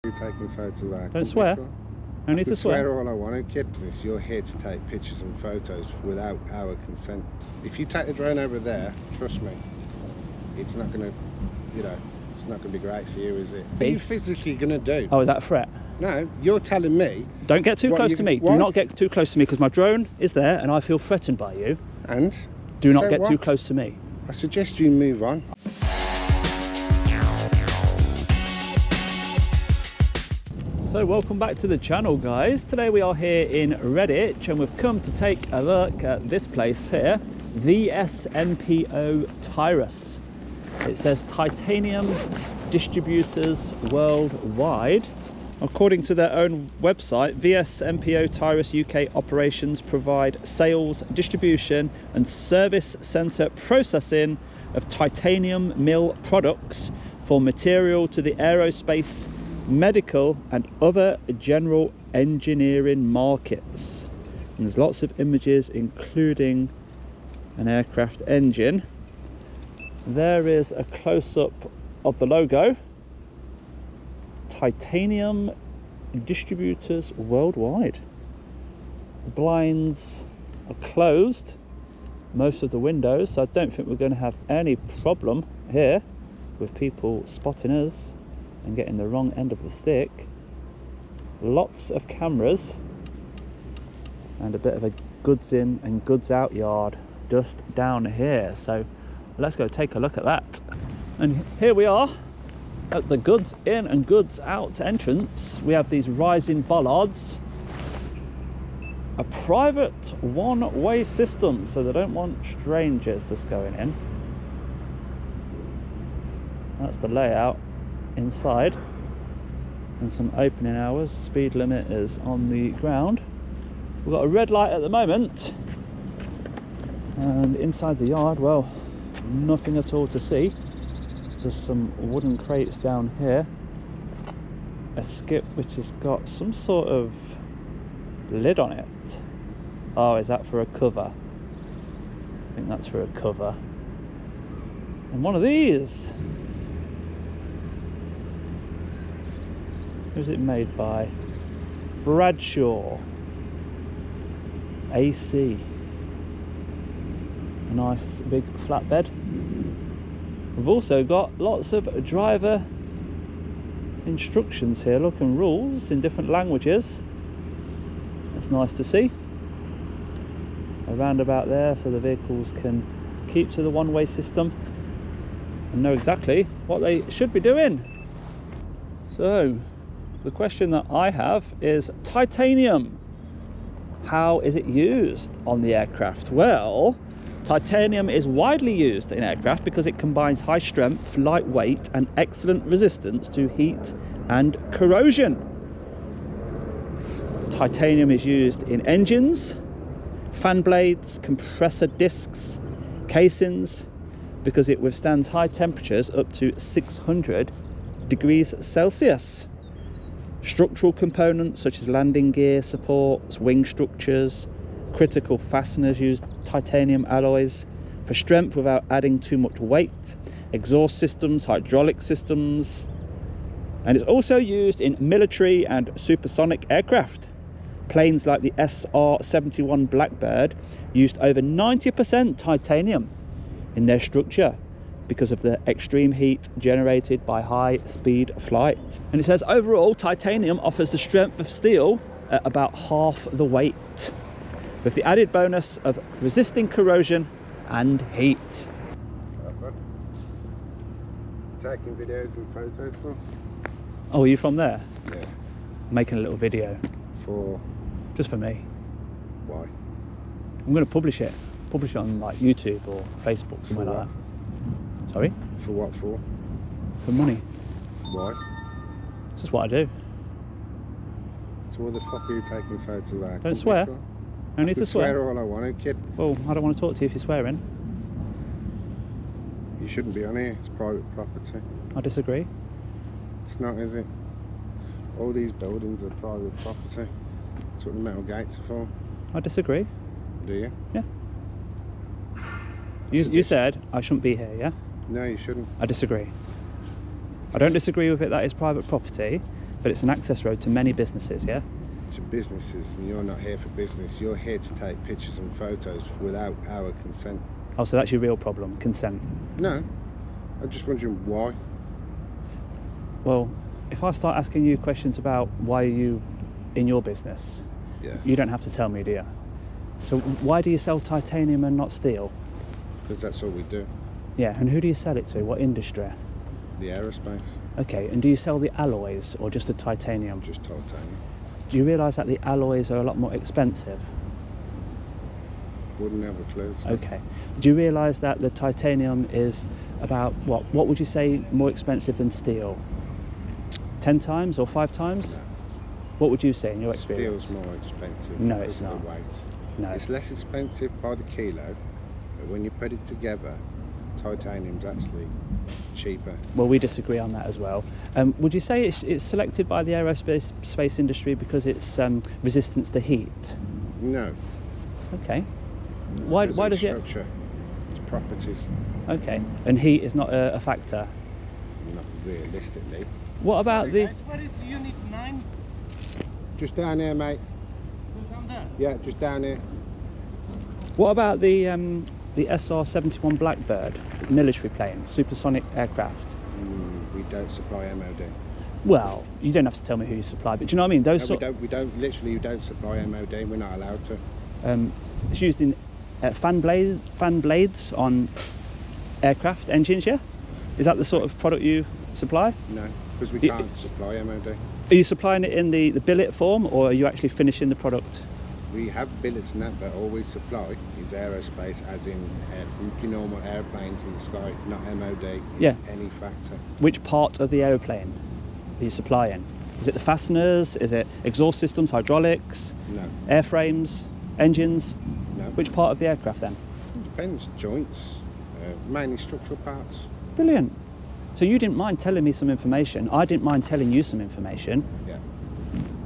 you taking photos of our Don't swear. I need to swear. All I want to, kid. You're here to take pictures and photos without our consent. If you take the drone over there, trust me, it's not going to, you know, it's not going to be great for you, is it? What are you physically going to do? Oh, is that a threat? No, you're telling me. Don't get too close to me. Do not get too close to me, because my drone is there and I feel threatened by you. And? Do not get too close to me. I suggest you move on. So welcome back to the channel, guys. Today we are here in Redditch and we've come to take a look at this place here, VSMPO Tirus. It says titanium distributors worldwide. According to their own website, VSMPO Tirus UK operations provide sales, distribution and service centre processing of titanium mill products for material to the aerospace, medical and other general engineering markets. And there's lots of images including an aircraft engine. There is a close-up of the logo. Titanium distributors worldwide. The blinds are closed, most of the windows, so I don't think we're going to have any problem here with people spotting us and getting the wrong end of the stick. Lots of cameras and a bit of a goods in and goods out yard just down here, so let's go take a look at that. And here we are at the goods in and goods out entrance. We have these rising bollards, a private one-way system, so they don't want strangers just going in. That's the layout inside, and some opening hours. Speed limit is on the ground. We've got a red light at the moment, and inside the yard, well, nothing at all to see. Just some wooden crates down here, a skip which has got some sort of lid on it. Oh, is that for a cover? I think that's for a cover. And one of these, who's it made by? Bradshaw AC. A nice big flatbed. We've also got lots of driver instructions here, look, and rules in different languages. That's nice to see. A roundabout there so the vehicles can keep to the one-way system and know exactly what they should be doing. So the question that I have is titanium. How is it used on the aircraft? Well, titanium is widely used in aircraft because it combines high strength, light weight and excellent resistance to heat and corrosion. Titanium is used in engines, fan blades, compressor discs, casings, because it withstands high temperatures up to 600 degrees Celsius. Structural components such as landing gear supports, wing structures, critical fasteners use titanium alloys for strength without adding too much weight, exhaust systems, hydraulic systems, and it's also used in military and supersonic aircraft. Planes like the SR-71 Blackbird used over 90% titanium in their structure because of the extreme heat generated by high-speed flight. And it says overall titanium offers the strength of steel at about half the weight, with the added bonus of resisting corrosion and heat. Taking videos and photos for? Oh, are you from there? Yeah. Making a little video. For? Just for me. Why? I'm going to publish it on like YouTube or Facebook, somewhere like that. Sorry? For what for? For money. Why? It's just what I do. So what the fuck are you taking photos of our? Don't swear. I need to swear. Swear all I want, kid. Well, I don't want to talk to you if you're swearing. You shouldn't be on here, it's private property. I disagree. It's not, is it? All these buildings are private property. That's what the metal gates are for. I disagree. Do you? Yeah. You said I shouldn't be here, yeah? No, you shouldn't. I disagree. I don't disagree with it that it's private property, but it's an access road to many businesses, yeah? To businesses, and you're not here for business. You're here to take pictures and photos without our consent. Oh, so that's your real problem, consent? No, I'm just wondering why. Well, if I start asking you questions about why are you in your business, you don't have to tell me, do you? So why do you sell titanium and not steel? Because that's all we do. Yeah, and who do you sell it to? What industry? The aerospace. Okay, and do you sell the alloys or just the titanium? Just titanium. Do you realise that the alloys are a lot more expensive? Wouldn't have a clue. So. Okay. Do you realise that the titanium is about, what would you say more expensive than steel? 10 times or 5 times? No. What would you say in your experience? Steel's more expensive. No, it's not. Of the weight. No. It's less expensive by the kilo, but when you put it together, titanium's actually cheaper. Well, we disagree on that as well. Would you say it's selected by the aerospace industry because it's resistance to heat? No. Okay. Why does it? Structure, its properties. Okay. And heat is not a factor. Not realistically. What about the? Guys, what is unit 9? Just down here, mate. Down there. Yeah, just down here. What about the SR-71 Blackbird military plane, supersonic aircraft? We don't supply MOD. Well, you don't have to tell me who you supply, but do you know what I mean? Those No, we don't. Literally, you don't supply MOD. We're not allowed to. It's used in fan blades on aircraft engines. Yeah, is that the sort of product you supply? No, because we can't supply MOD. Are you supplying it in the billet form, or are you actually finishing the product? We have billets and that, but all we supply is aerospace, as in normal airplanes in the sky, not MOD in any factor. Which part of the aeroplane are you supplying? Is it the fasteners? Is it exhaust systems, hydraulics? No. Airframes, engines? No. Which part of the aircraft then? Depends. Joints, mainly structural parts. Brilliant. So you didn't mind telling me some information. I didn't mind telling you some information. Yeah.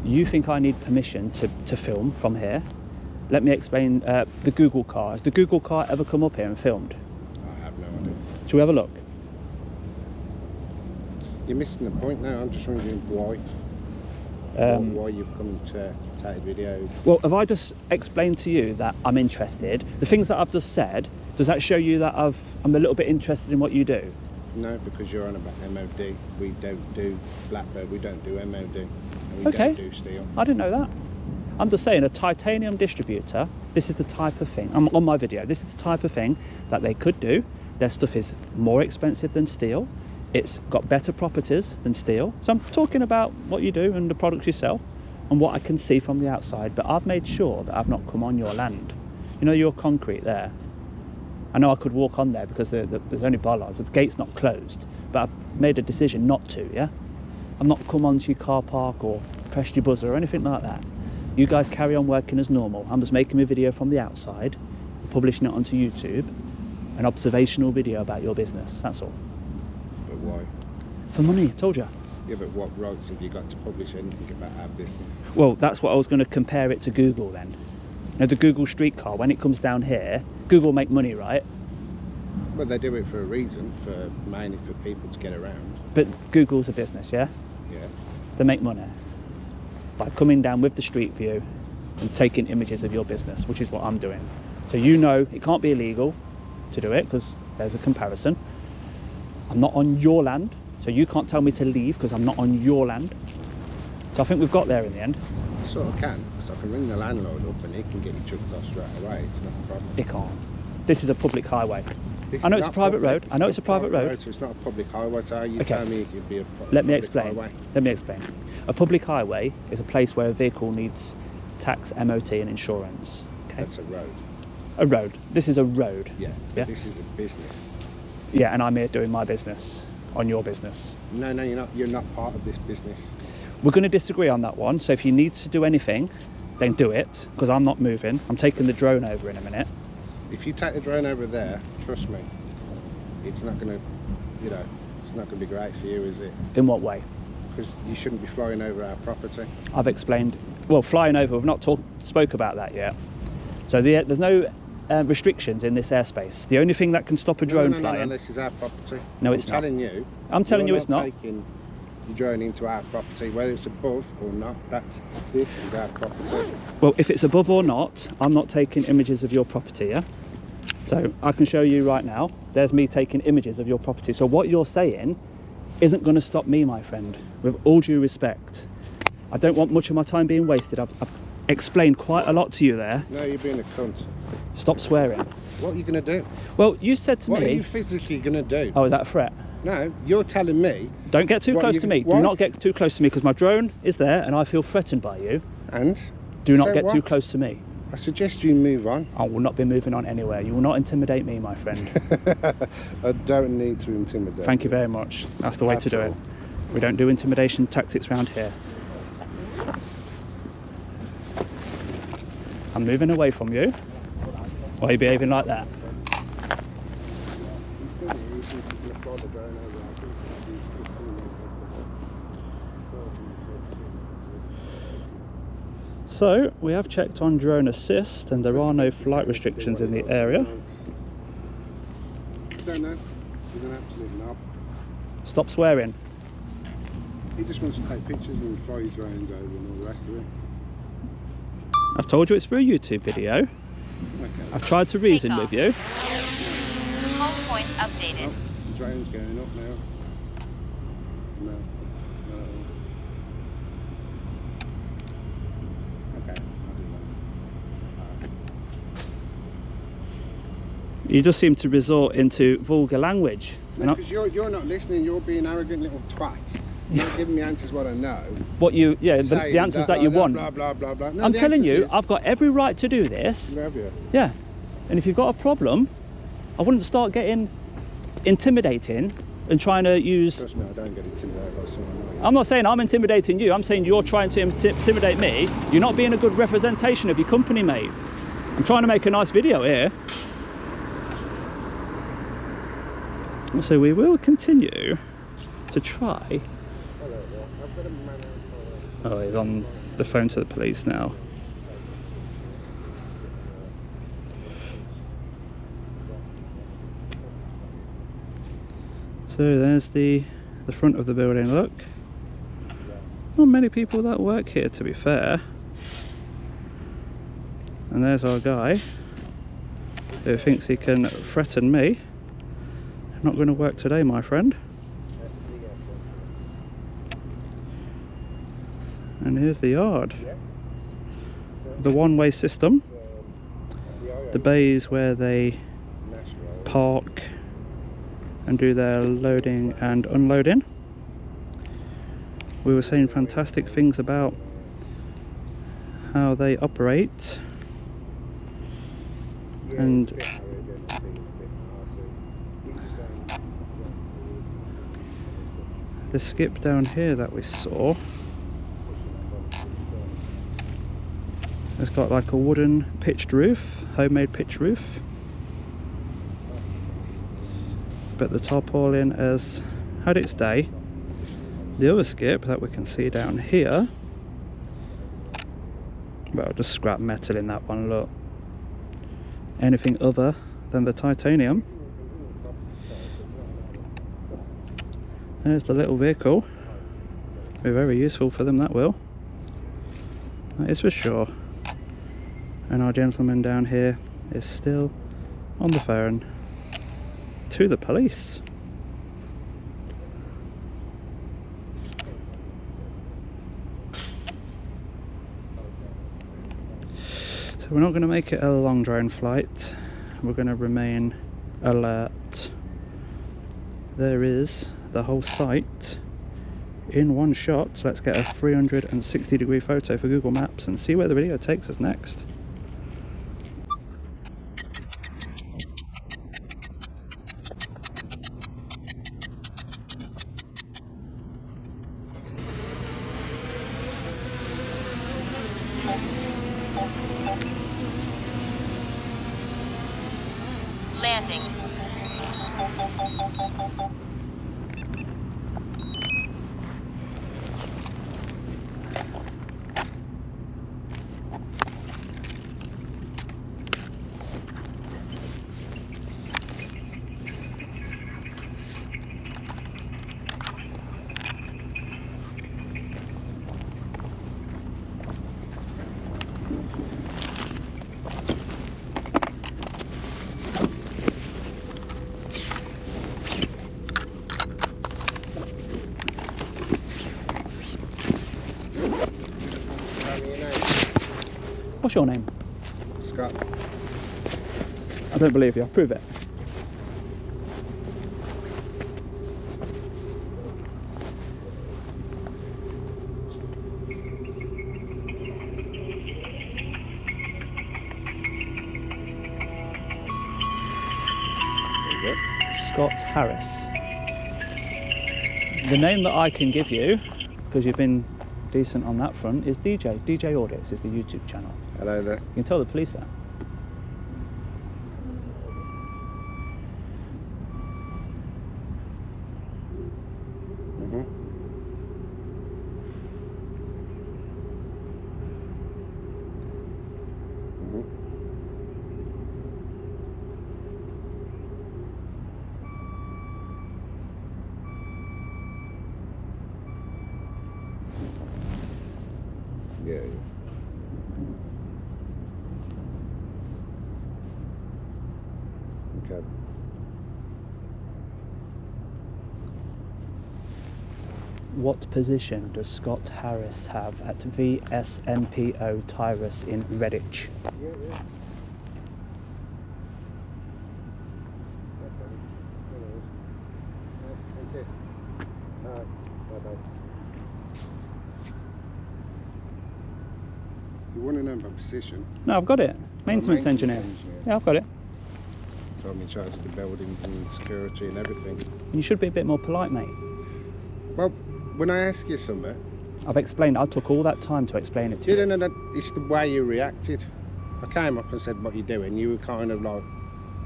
You think I need permission to film from here? Let me explain the Google car. Has the Google car ever come up here and filmed? I have no idea. Shall we have a look? You're missing the point now. I'm just wondering why. Why you've come to take videos. Well, have I just explained to you that I'm interested? The things that I've just said, does that show you that I'm a little bit interested in what you do? No, because you're on about MOD. We don't do Blackbird. We don't do MOD. And we Okay. don't do steel. I didn't know that. I'm just saying, a titanium distributor, this is the type of thing, on my video, this is the type of thing that they could do. Their stuff is more expensive than steel. It's got better properties than steel. So I'm talking about what you do and the products you sell and what I can see from the outside, but I've made sure that I've not come on your land. You know your concrete there? I know I could walk on there because there's only bollards, the gate's not closed, but I've made a decision not to, yeah? I've not come onto your car park or pressed your buzzer or anything like that. You guys carry on working as normal. I'm just making a video from the outside, publishing it onto YouTube, an observational video about your business, that's all. But why? For money, I told you. Yeah, but what rights have you got to publish anything about our business? Well, that's what I was going to compare it to Google then. You know, the Google streetcar, when it comes down here, Google make money, right? Well, they do it for a reason, mainly for people to get around. But Google's a business, yeah? Yeah. They make money by coming down with the street view and taking images of your business, which is what I'm doing. So you know it can't be illegal to do it because there's a comparison. I'm not on your land, so you can't tell me to leave because I'm not on your land. So I think we've got there in the end. I sort of can, because I can ring the landlord up and he can get you chucked off straight away. It's not a problem. It can't. This is a public highway. This I know is it's a not private public. road. I know it's a private road. So it's not a public highway, so you Okay. tell me it could be a Let me public explain. highway. Let me explain. A public highway is a place where a vehicle needs tax, MOT and insurance. Okay. That's a road. A road. This is a road. Yeah. Yeah. This is a business. Yeah, and I'm here doing my business on your business. No, you're not. You're not part of this business. We're going to disagree on that one. So if you need to do anything, then do it, because I'm not moving. I'm taking the drone over in a minute. If you take the drone over there, trust me, it's not going to, it's not going to be great for you, is it? In what way? Because you shouldn't be flying over our property. I've explained. Well, flying over, we've not spoke about that yet. So there's no restrictions in this airspace. The only thing that can stop a drone flying. No, this is our property. No, it's not. I'm telling you. I'm telling you it's not. your drone into our property, whether it's above or not. This is our property. Well, if it's above or not, I'm not taking images of your property, yeah? So I can show you right now, there's me taking images of your property. So what you're saying isn't going to stop me, my friend, with all due respect. I don't want much of my time being wasted. I've explained quite a lot to you there. No, you're being a cunt. Stop swearing. What are you going to do? Well, you said to me... What are you physically going to do? Oh, is that a threat? No, you're telling me... Don't get too close to me. What? Do not get too close to me, because my drone is there and I feel threatened by you. And? Do not So get what? too close to me. I suggest you move on. I will not be moving on anywhere. You will not intimidate me, my friend. I don't need to intimidate. Thank you very much. That's the way to do it. We don't do intimidation tactics around here. I'm moving away from you. Why are you behaving like that? So, we have checked on drone assist and there are no flight restrictions in the area. I don't know. He's an absolute knob. Stop swearing. He just wants to take pictures and fly his drones over and all the rest of it. I've told you it's for a YouTube video. Okay. I've tried to reason with you. Home point updated. Oh, the drone's going up now. No. No. Okay, I'll do that. You just seem to resort into vulgar language. No, because you're not listening, you're being arrogant little twat. You're not giving me answers what I know. What you, yeah, the answers that you want. Blah, blah, blah, blah. No, I'm the telling answer you, is- I've got every right to do this. Have you? Yeah. And if you've got a problem, I wouldn't start getting intimidating and trying to use... Trust me, I don't get intimidated by someone like you. I'm not saying I'm intimidating you, I'm saying you're trying to intimidate me. You're not being a good representation of your company, mate. I'm trying to make a nice video here. So we will continue to try. Oh, he's on the phone to the police now. So there's the front of the building, look. Not many people that work here, to be fair. And there's our guy who thinks he can threaten me. Not going to work today, my friend. And here's the yard. The one-way system. The bays where they park and do their loading and unloading. We were saying fantastic things about how they operate. And the skip down here that we saw, it's got like a wooden pitched roof, homemade pitched roof, but the tarpaulin has had its day. The other skip that we can see down here, well, just scrap metal in that one, look. Anything other than the titanium. There's the little vehicle. Be very useful for them, that will. That is for sure. And our gentleman down here is still on the phone to the police. So we're not going to make it a long drone flight. We're going to remain alert. There is the whole site in one shot. So let's get a 360-degree photo for Google Maps and see where the video takes us next. Landing. What's your name? Scott. I don't believe you. Prove it. Scott Harris. The name that I can give you, because you've been decent on that front, is djaudits is the YouTube channel. Hello there. You can tell the police that. Yeah. Okay. What position does Scott Harris have at VSMPO Tirus in Redditch? Yeah. Okay. Bye-bye. You want to know my position? No, I've got it. Maintenance engineer. Yeah, I've got it. So I'm in charge of the buildings and security and everything. You should be a bit more polite, mate. Well, when I ask you something... I've explained. I took all that time to explain it to you. No, it's the way you reacted. I came up and said what you're doing. You were kind of like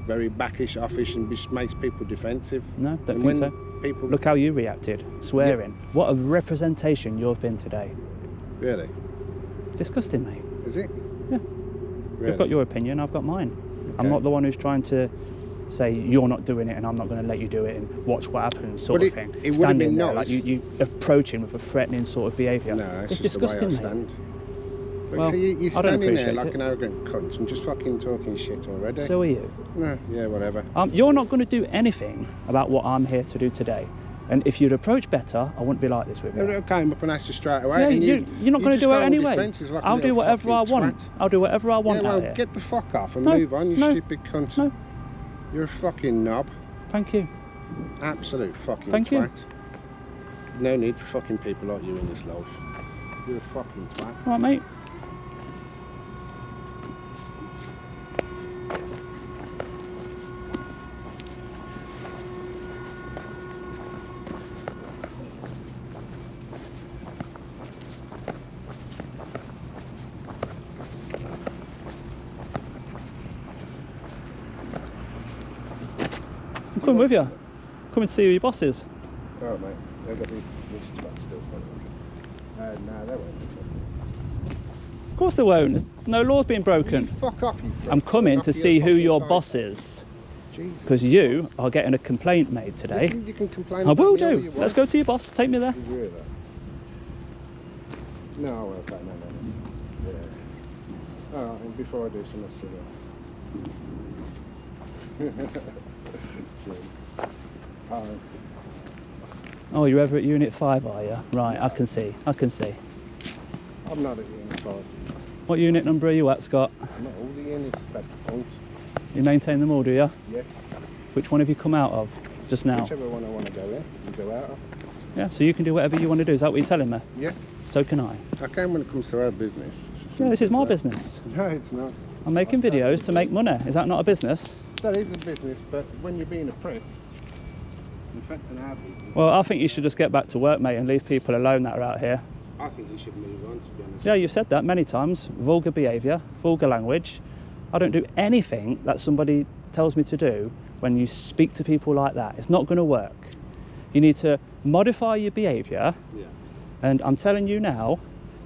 very backish, offish, and just makes people defensive. No, don't And think so. People... Look how you reacted, swearing. Yeah. What a representation you've been today. Really? Disgusting, mate. Is it? Yeah. Really? You've got your opinion, I've got mine. Okay. I'm not the one who's trying to say you're not doing it and I'm not going to let you do it and watch what happens sort of thing. It would have been there, nice. like you approaching with a threatening sort of behaviour. No, it's just disgusting, the way I mate. stand. But Well, see, you're I don't standing there appreciate like it. an arrogant cunt and just fucking talking shit already. So are you. No, yeah, whatever. You're not going to do anything about what I'm here to do today. And if you'd approach better, I wouldn't be like this with you. I came up and asked you straight away. Yeah, and you're not going to do it anyway. Like I'll do whatever I want. I'll do whatever I want Yeah, well, out here. get the fuck off and No, move on, you no, stupid cunt. no. You're a fucking knob. Thank you. Absolute fucking Thank you. twat. No need for fucking people like you in this life. You're a fucking twat. Right, mate. I'm coming with you. Coming to see who your boss is. Oh, mate. They've got this twat still following. No, they won't. Of course they won't. There's no law's being broken. You fuck off, you I'm coming to see who your boss is. is. Jesus. Because you are getting a complaint made today. You can complain I about will me all do. you want. Let's go to your boss. Take me there. Did you hear that? No, okay, no. Yeah. Alright, and before I do some, let's see that. Cheers. Alright. Oh, you're over at Unit 5, are you? Right, I can see. I can see. I'm not at Unit 5. What unit number are you at, Scott? I'm not all the units, that's the point. You maintain them all, do you? Yes. Which one have you come out of just now? Whichever one I want to go in, you go out of. Yeah, so you can do whatever you want to do. Is that what you're telling me? Yeah. So can I. I can when it comes to our business. Yeah, this is my business. No, it's not. I'm making videos to make money. Is that not a business? That is a business, but when you're being a prick, affecting our business. Well, I think you should just get back to work, mate, and leave people alone that are out here. I think you should move on, to be honest. Yeah, you've said that many times. Vulgar behaviour, vulgar language. I don't do anything that somebody tells me to do when you speak to people like that. It's not going to work. You need to modify your behaviour. Yeah. And I'm telling you now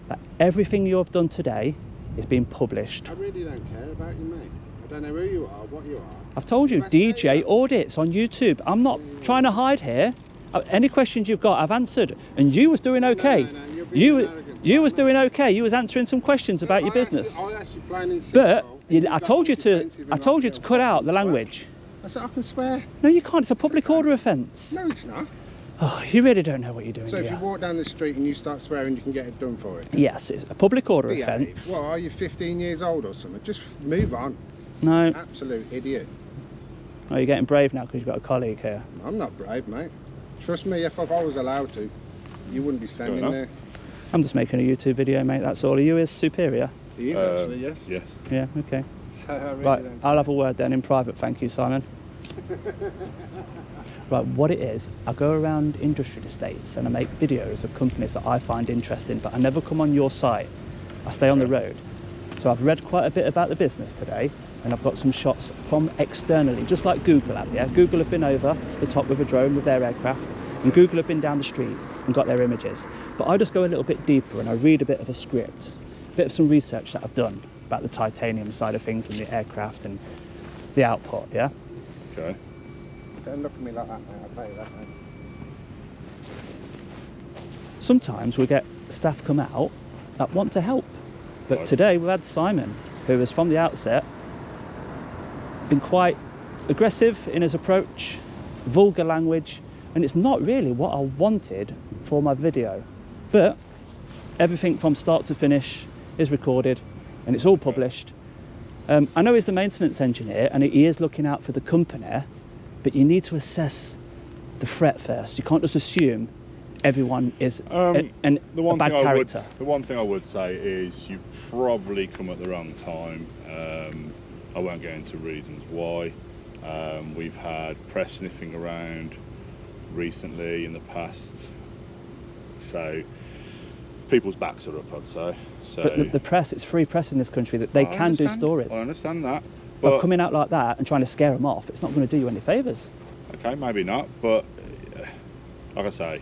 that everything you have done today is being published. I really don't care about you, mate. I don't know who you are, what you are. I've told you, djaudits on YouTube. I'm not trying to hide here. Any questions you've got, I've answered. And you was doing okay. No, you're being arrogant. You was doing okay. You was answering some questions about your business. I actually plain and But simple. I told you to cut out the language. I said I can swear. No, you can't. It's a public order offence. No, it's not. Oh, you really don't know what you're doing So if here. you walk down the street and you start swearing, you can get it done for it. Yes, it's a public order Behave. offence. What, are you 15 years old or something? Just move on. No. Absolute idiot. Oh, you're getting brave now because you've got a colleague here. I'm not brave, mate. Trust me, if I was allowed to, you wouldn't be standing there. I'm just making a YouTube video, mate, that's all. Are you his superior? He is actually, yes. Yes. Yeah, okay. So I really Right, don't- I'll have a word then in private, thank you, Simon. Right, what it is, I go around industry estates and I make videos of companies that I find interesting, but I never come on your site. I stay on the road. So I've read quite a bit about the business today, and I've got some shots from externally, just like Google have, yeah? Google have been over the top with a drone with their aircraft, and Google have been down the street and got their images. But I just go a little bit deeper and I read a bit of a script, a bit of some research that I've done about the titanium side of things and the aircraft and the output, yeah? Okay. Don't look at me like that, mate. I'll tell you that, mate. Sometimes we get staff come out that want to help. But Right. today we've had Simon, who has from the outset been quite aggressive in his approach, vulgar language, and it's not really what I wanted for my video. But everything from start to finish is recorded and it's all published. I know he's the maintenance engineer and he is looking out for the company, but you need to assess the threat first. You can't just assume everyone is a bad character. The one thing I would say is you've probably come at the wrong time. I won't go into reasons why. We've had press sniffing around recently in the past, so people's backs are up, I'd say. So, But the press, it's free press in this country, that they I can do understand. stories. I understand that, But coming out like that and trying to scare them off, it's not going to do you any favours. okay, maybe not, but like I say,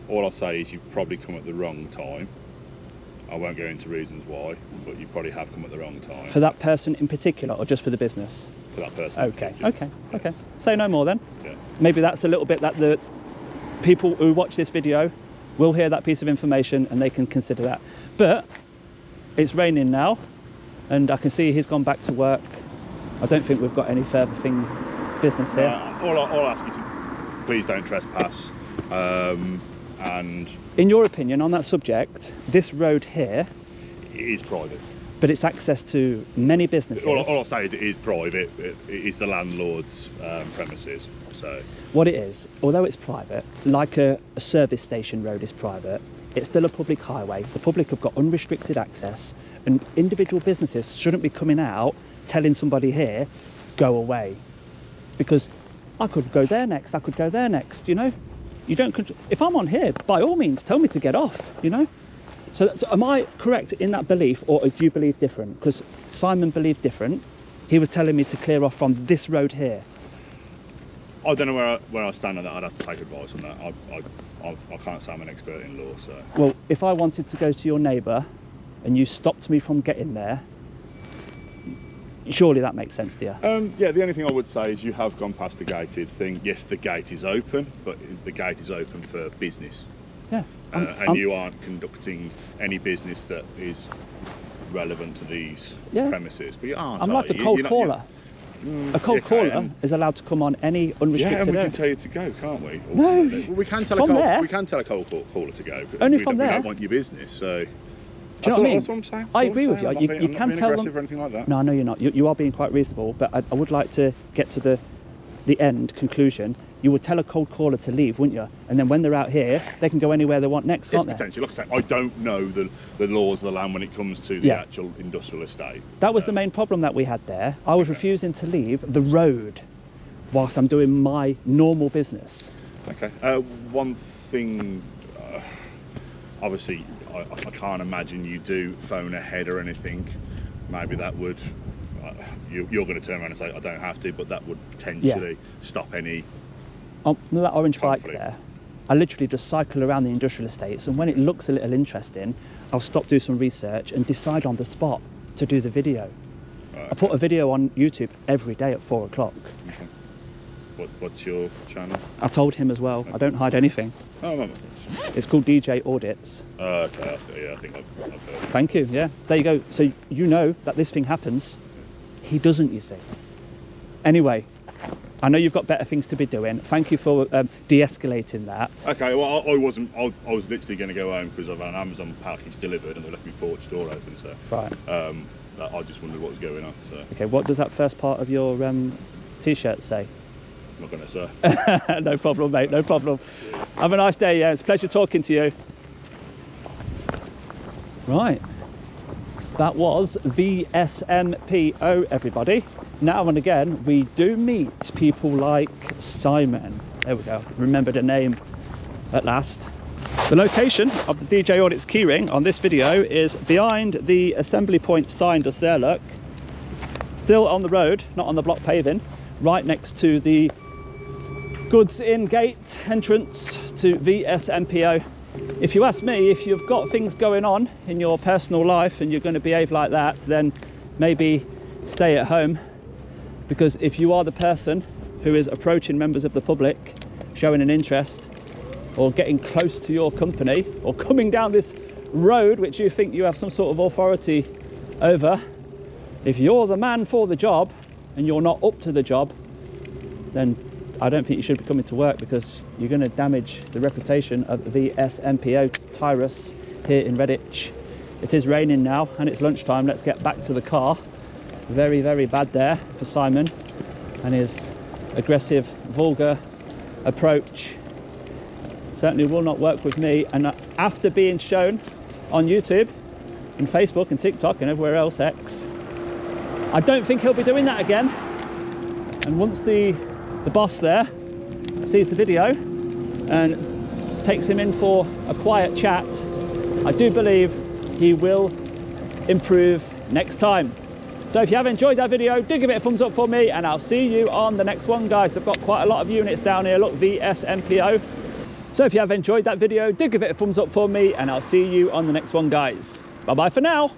all I'll say is you've probably come at the wrong time. I won't go into reasons why, but you probably have come at the wrong time For that person in particular, or just for the business? for that person. in Okay, particular. okay. Say no more then. Yeah. Maybe that's a little bit that the people who watch this video will hear that piece of information and they can consider that. But it's raining now and I can see he's gone back to work. I don't think we've got any further business here. All I'll ask you to please don't trespass. And In your opinion on that subject, this road here, it is private. but it's access to many businesses. All I'll say is it is private. It is the landlord's premises. So What it is, although it's private, like a service station road is private, it's still a public highway. The public have got unrestricted access, and individual businesses shouldn't be coming out telling somebody here, go away. Because I could go there next, I could go there next, you know? You don't control. If I'm on here, by all means, tell me to get off, you know? So am I correct in that belief, or do you believe different? Because Simon believed different. He was telling me to clear off from this road here. I don't know where I stand on that. I'd have to take advice on that. I can't say I'm an expert in law. So Well, if I wanted to go to your neighbour and you stopped me from getting there, surely that makes sense to you. yeah, the only thing I would say is you have gone past the gated thing. Yes, the gate is open, but the gate is open for business. Yeah. And you aren't conducting any business that is relevant to these premises. But you aren't. I'm are like a you? cold You're not- caller. A cold you caller can. is allowed to come on any Yeah, unrestricted and we area. can tell you to go, can't we? No, Ultimately. Well, we can tell from there. we can tell a cold caller to go. but Only we from don't, there. We don't want your business, so. Do you know That's what I mean? That's what I'm saying. That's I what I'm agree with saying. you. I'm not You being- can I'm not being tell them- aggressive or anything like that. No, I know you're not. You are being quite reasonable, but I would like to get to the end conclusion. You would tell a cold caller to leave, wouldn't you? And then when they're out here, they can go anywhere they want next, Yes, can't they? potentially. Like I say, I don't know the laws of the land when it comes to the Yeah. actual industrial estate. That was the main problem that we had there. I was refusing to leave the road whilst I'm doing my normal business. Okay. One thing, obviously, I can't imagine you do phone ahead or anything. Maybe that would, you're going to turn around and say, I don't have to, but that would potentially stop any. On that orange bike Conflict. there, I literally just cycle around the industrial estates, and when it looks a little interesting, I'll stop, do some research and decide on the spot to do the video. I put a video on YouTube every day at 4 o'clock. Okay. What's your channel? I told him as well, I don't hide anything. Oh, no. It's called djaudits. Okay, yeah, I think I've heard. Thank you, yeah. There you go. So you know that this thing happens. He doesn't, you see. Anyway, I know you've got better things to be doing. Thank you for de-escalating that. Okay, well, I wasn't. I was literally going to go home because I've had an Amazon package delivered and they left my porch door open. So Right. I just wondered what was going on. So Okay, what does that first part of your t-shirt say? I'm not going to say. No problem, mate, no problem. Have a nice day, yeah. It's a pleasure talking to you. Right. That was VSMPO, everybody. Now and again, we do meet people like Simon. There we go, remembered a name at last. The location of the djaudits keyring on this video is behind the assembly point sign just there, look. Still on the road, not on the block paving, right next to the goods in gate entrance to VSMPO. If you ask me, if you've got things going on in your personal life and you're going to behave like that, then maybe stay at home. Because if you are the person who is approaching members of the public, showing an interest, or getting close to your company, or coming down this road which you think you have some sort of authority over, if you're the man for the job and you're not up to the job, then I don't think you should be coming to work, because you're going to damage the reputation of VSMPO Tirus here in Redditch. It is raining now and it's lunchtime. Let's get back to the car. Very, very bad there for Simon and his aggressive, vulgar approach. Certainly will not work with me. And after being shown on YouTube and Facebook and TikTok and everywhere else, X, I don't think he'll be doing that again. And once the boss there sees the video and takes him in for a quiet chat, I do believe he will improve next time. So if you have enjoyed that video, do give it a thumbs up for me, and I'll see you on the next one, guys. They've got quite a lot of units down here, look, VSMPO. So if you have enjoyed that video, do give it a thumbs up for me, and I'll see you on the next one, guys. Bye bye for now.